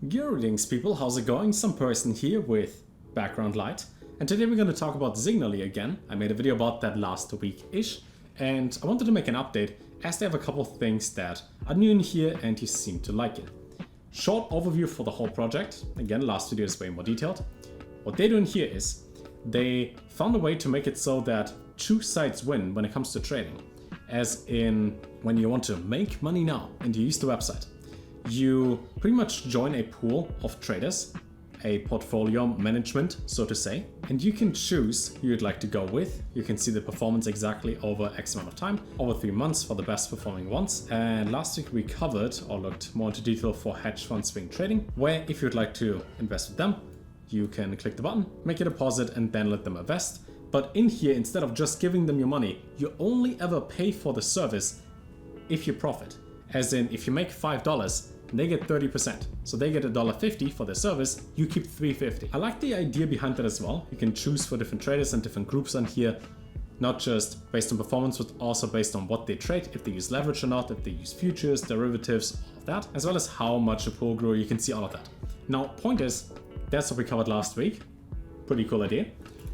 Greetings people, how's it going? Some person here with background light. And today we're going to talk about Zignaly again. I made a video about that last week-ish. And I wanted to make an update as they have a couple of things that are new in here and you seem to like it. Short overview for the whole project. Again, last video is way more detailed. What they're doing here is they found a way to make it so that two sides win when it comes to trading. As in, when you want to make money now and you use the website, you pretty much join a pool of traders, a portfolio management, so to say, and you can choose who you'd like to go with. You can see the performance exactly over X amount of time, over 3 months for the best performing ones. And last week we covered or looked more into detail for hedge fund swing trading, where if you'd like to invest with them, you can click the button, make a deposit and then let them invest. But in here, instead of just giving them your money, you only ever pay for the service if you profit. As in, if you make $5, they get 30%. So they get $1.50 for their service, you keep $3.50. I like the idea behind that as well. You can choose for different traders and different groups on here, not just based on performance, but also based on what they trade, if they use leverage or not, if they use futures, derivatives, all of that, as well as how much a pool grew. You can see all of that. Now, point is, that's what we covered last week. Pretty cool idea.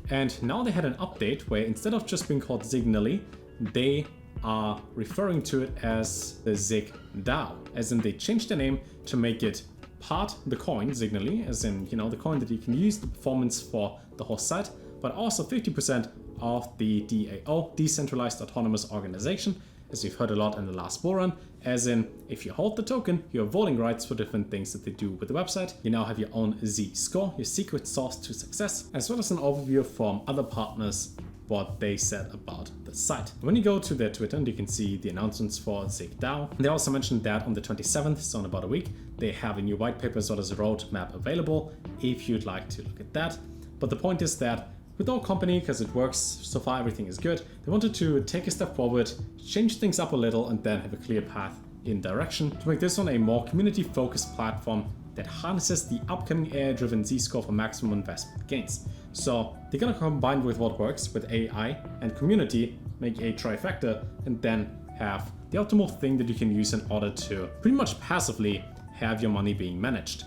And now they had an update where instead of just being called Zignaly, they are referring to it as the ZigDao, as in they changed the name to make it part the coin, Zignaly, as in, you know, the coin that you can use the performance for the whole site, but also 50% of the DAO, Decentralized Autonomous Organization, as we've heard a lot in the last bull run, as in, if you hold the token, you have voting rights for different things that they do with the website. You now have your own Z score, your secret sauce to success, as well as an overview from other partners what they said about the site. When you go to their Twitter, and you can see the announcements for ZigDao. They also mentioned that on the 27th, so in about a week, they have a new white paper as well as a roadmap available if you'd like to look at that. But the point is that with our company, because it works so far, everything is good, they wanted to take a step forward, change things up a little, and then have a clear path in direction to make this one a more community-focused platform that harnesses the upcoming AI-driven Z-score for maximum investment gains. So they're gonna combine with what works with AI and community, make a trifecta, and then have the optimal thing that you can use in order to pretty much passively have your money being managed.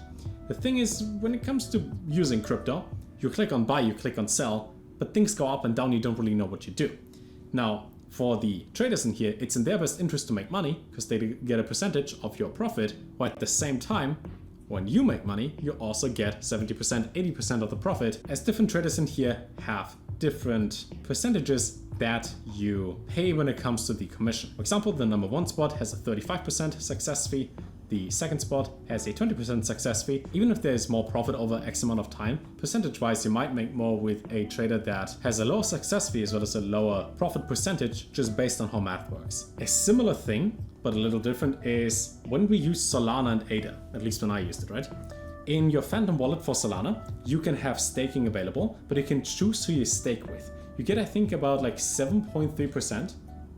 The thing is, when it comes to using crypto, you click on buy, you click on sell, but things go up and down, you don't really know what you do. Now, for the traders in here, it's in their best interest to make money because they get a percentage of your profit, while at the same time, when you make money, you also get 70%, 80% of the profit, as different traders in here have different percentages that you pay when it comes to the commission. For example, the number 1 spot has a 35% success fee. The second spot has a 20% success fee. Even if there is more profit over X amount of time, percentage-wise, you might make more with a trader that has a lower success fee as well as a lower profit percentage, just based on how math works. A similar thing, but a little different, is when we use Solana and ADA, at least when I used it, right? In your Phantom wallet for Solana, you can have staking available, but you can choose who you stake with. You get, I think, about like 7.3%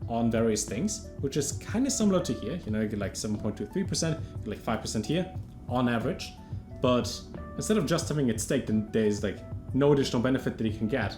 on various things, which is kind of similar to here. You know, you get like 7.23%, like 5% here on average. But instead of just having it staked, then there's like no additional benefit that you can get.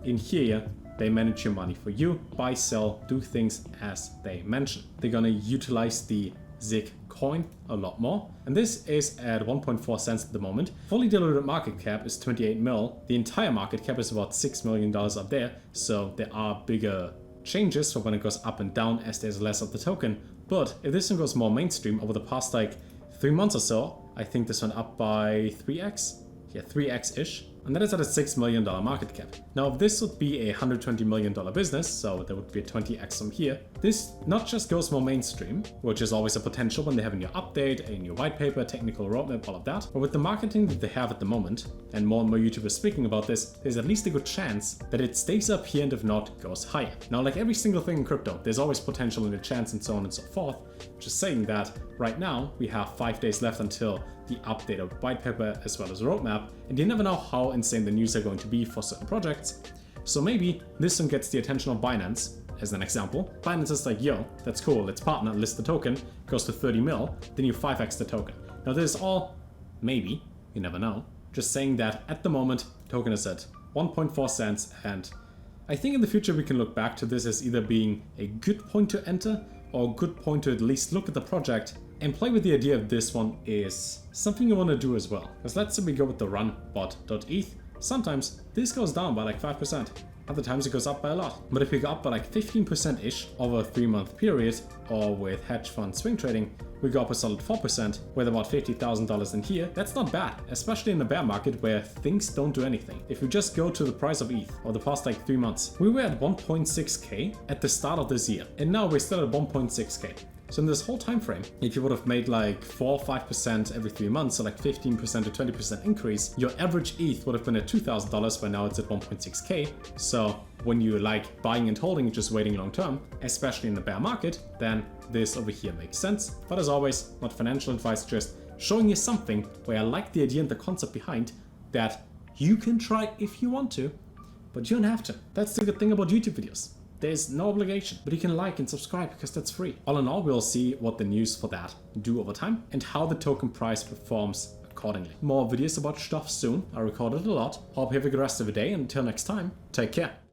In here, they manage your money for you, buy, sell, do things as they mention. They're gonna utilize the ZigCoin a lot more. And this is at 1.4 cents at the moment. Fully diluted market cap is 28 mil. The entire market cap is about $6 million up there. So there are bigger changes for when it goes up and down as there's less of the token. But if this one goes more mainstream over the past like 3 months or so, I think this went up by 3x. Yeah, 3x-ish. And that is at a $6 million market cap. Now, if this would be a $120 million business, so there would be a 20x from here, this not just goes more mainstream, which is always a potential when they have a new update, a new white paper, technical roadmap, all of that, but with the marketing that they have at the moment, and more YouTubers speaking about this, there's at least a good chance that it stays up here and if not, goes higher. Now, like every single thing in crypto, there's always potential and a chance and so on and so forth. Just saying that right now, we have 5 days left until the update of white paper as well as roadmap, and you never know how insane the news are going to be for certain projects. So maybe this one gets the attention of Binance, as an example. Binance is like, yo, that's cool, let's partner, list the token, goes to 30 mil, then you 5x the token. Now this is all maybe, you never know. Just saying that at the moment, token is at 1.4 cents, and I think in the future we can look back to this as either being a good point to enter or a good point to at least look at the project And play with the idea of this one is something you want to do as well. Because let's say we go with the run bot.eth. Sometimes this goes down by like 5%. Other times it goes up by a lot. But if we go up by like 15%-ish over a 3-month period, or with hedge fund swing trading, we go up a solid 4% with about $50,000 in here. That's not bad, especially in a bear market where things don't do anything. If we just go to the price of ETH over the past like 3 months, we were at 1.6k at the start of this year, and now we're still at 1.6k. So in this whole time frame, if you would have made like 4 or 5% every 3 months, so like 15% to 20% increase, your average ETH would have been at $2,000, but now it's at 1.6k. So when you like buying and holding, just waiting long term, especially in the bear market, then this over here makes sense. But as always, not financial advice, just showing you something where I like the idea and the concept behind that you can try if you want to, but you don't have to. That's the good thing about YouTube videos. There's no obligation, but you can like and subscribe because that's free. All in all, we'll see what the news for that do over time and how the token price performs accordingly. More videos about stuff soon. I recorded a lot. Hope you have a good rest of the day, and until next time, take care.